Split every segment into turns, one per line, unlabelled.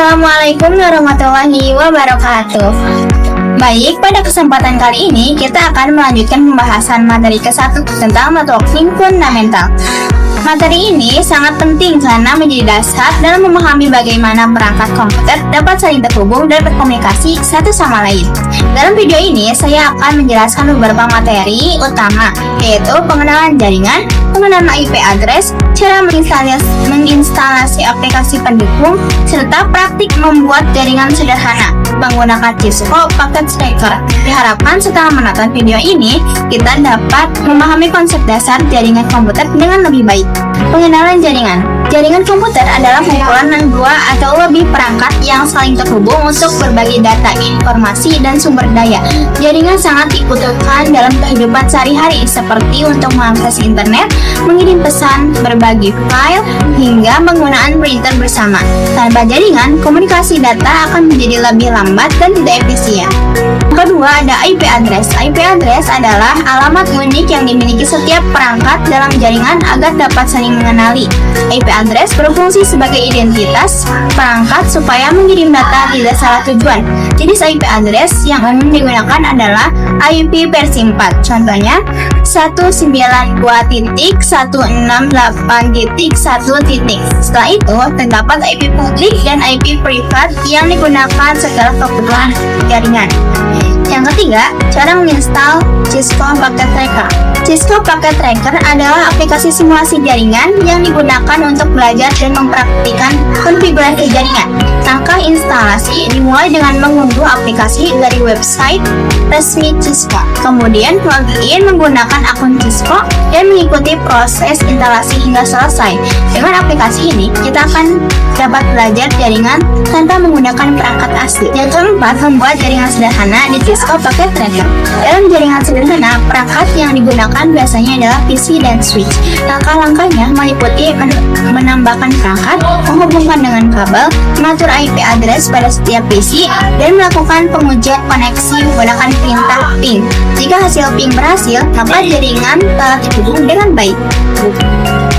Assalamualaikum warahmatullahi wabarakatuh. Baik, pada kesempatan kali ini kita akan melanjutkan pembahasan materi ke-1 tentang networking fundamental. Materi ini sangat penting karena menjadi dasar dalam memahami bagaimana perangkat komputer dapat saling terhubung dan berkomunikasi satu sama lain. Dalam video ini, saya akan menjelaskan beberapa materi utama, yaitu pengenalan jaringan, pengenalan IP address, cara menginstalasi aplikasi pendukung, serta praktik membuat jaringan sederhana menggunakan Cisco Packet Tracker. Diharapkan setelah menonton video ini, kita dapat memahami konsep dasar jaringan komputer dengan lebih baik. Pengenalan jaringan. Jaringan komputer adalah kumpulan dua atau lebih perangkat yang saling terhubung untuk berbagi data, informasi, dan sumber daya. Jaringan sangat dibutuhkan dalam kehidupan sehari-hari seperti untuk mengakses internet, mengirim pesan, berbagi file, hingga penggunaan printer bersama. Tanpa jaringan, komunikasi data akan menjadi lebih lambat dan tidak efisien. Kedua, ada IP address. IP address adalah alamat unik yang dimiliki setiap perangkat dalam jaringan agar dapat saling mengenali. IP address berfungsi sebagai identitas perangkat supaya mengirim data tidak salah tujuan. Jenis IP address yang umum digunakan adalah IP versi 4. Contohnya 192.168.1. Setelah itu, terdapat IP publik dan IP privat yang digunakan setelah kebutuhan jaringan. Yang ketiga, cara menginstal Cisco Packet Tracker. Cisco Packet Tracker adalah aplikasi simulasi jaringan yang digunakan untuk belajar dan mempraktikkan konfigurasi jaringan. Langkah instalasi dimulai dengan mengunduh aplikasi dari website resmi Cisco. Kemudian login menggunakan akun Cisco dan mengikuti proses instalasi hingga selesai. Dengan aplikasi ini, kita akan dapat belajar jaringan tanpa menggunakan perangkat asli. Yang keempat, membuat jaringan sederhana di Cisco Packet Tracker. Dalam jaringan sederhana, perangkat yang digunakan biasanya adalah PC dan switch. Langkah-langkahnya meliputi menambahkan perangkat, menghubungkan dengan kabel, mengatur IP address pada setiap PC, dan melakukan pengujian koneksi menggunakan perintah ping. Jika hasil ping berhasil, maka jaringan telah terhubung dengan baik.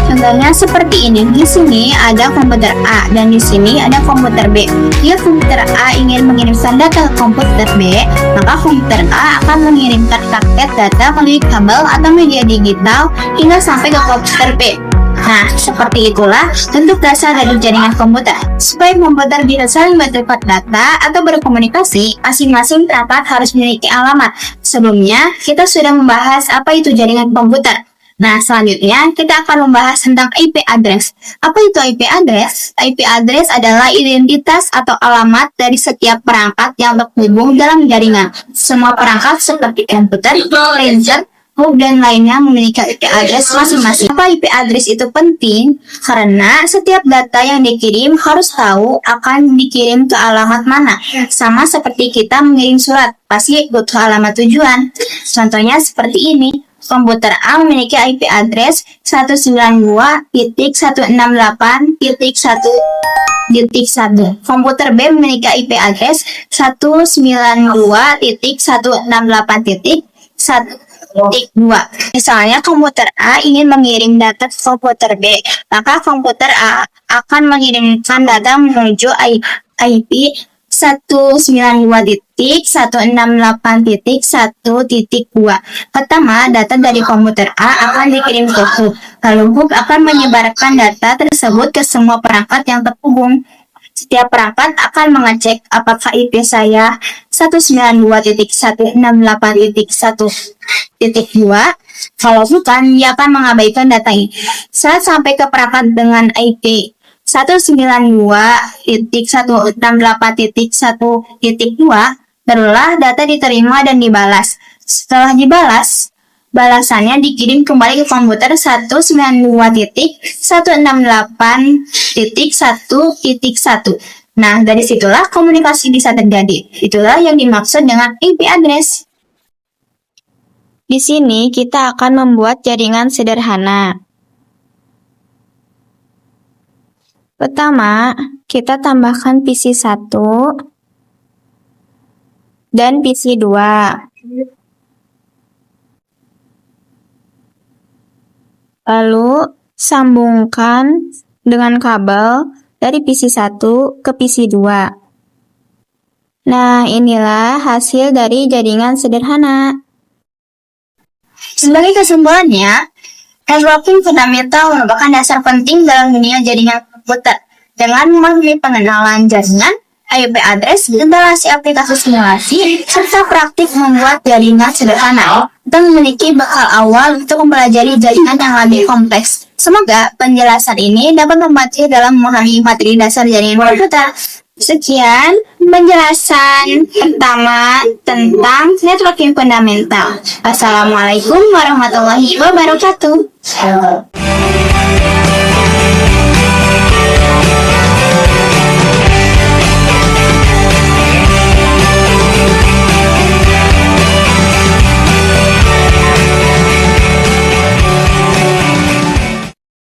Contohnya seperti ini. Di sini ada komputer A dan di sini ada komputer B. Jika komputer A ingin mengirimkan data ke komputer B, maka komputer A akan mengirimkan paket data melalui kabel atau media digital hingga sampai ke komputer B. Nah, seperti itulah bentuk dasar dari jaringan komputer. Supaya komputer bisa saling bertukar data atau berkomunikasi, masing-masing perangkat harus memiliki alamat. Sebelumnya, kita sudah membahas apa itu jaringan komputer. Nah, selanjutnya kita akan membahas tentang IP address. Apa itu IP address? IP address adalah identitas atau alamat dari setiap perangkat yang terhubung dalam jaringan. Semua perangkat seperti komputer, printer, hub, dan lainnya memiliki IP address masing-masing. Apa IP address itu penting? Karena setiap data yang dikirim harus tahu akan dikirim ke alamat mana. Sama seperti kita mengirim surat, pasti butuh alamat tujuan. Contohnya seperti ini. Komputer A memiliki IP address 192.168.1.1. Komputer B memiliki IP address 192.168.1.2. Misalnya komputer A ingin mengirim data ke komputer B, maka komputer A akan mengirimkan data menuju IP 192.168.1.2. Pertama, data dari komputer A akan dikirim ke hub. Lalu hub akan menyebarkan data tersebut ke semua perangkat yang terhubung. Setiap perangkat akan mengecek apakah IP saya 192.168.1.2. Kalau bukan, ia akan mengabaikan data ini. Saat sampai ke perangkat dengan IP 192.168.1.2, barulah data diterima dan dibalas. Setelah dibalas, balasannya dikirim kembali ke komputer 192.168.1.1. Nah, dari situlah komunikasi bisa terjadi. Itulah yang dimaksud dengan IP address. Di sini kita akan membuat jaringan sederhana. Pertama, kita tambahkan PC 1 dan PC 2. Lalu sambungkan dengan kabel dari PC 1 ke PC 2. Nah, inilah hasil dari jaringan sederhana. Sebagai kesimpulannya, networking fundamental merupakan dasar penting dalam dunia jaringan komputer. Dengan memahami pengenalan jaringan, IP address, instalasi aplikasi simulasi, serta praktik membuat jaringan sederhana, dan memiliki bekal awal untuk mempelajari jaringan yang lebih kompleks. Semoga penjelasan ini dapat membantu dalam memahami materi dasar jaringan komputer. Sekian penjelasan pertama tentang networking fundamental. Assalamualaikum warahmatullahi wabarakatuh.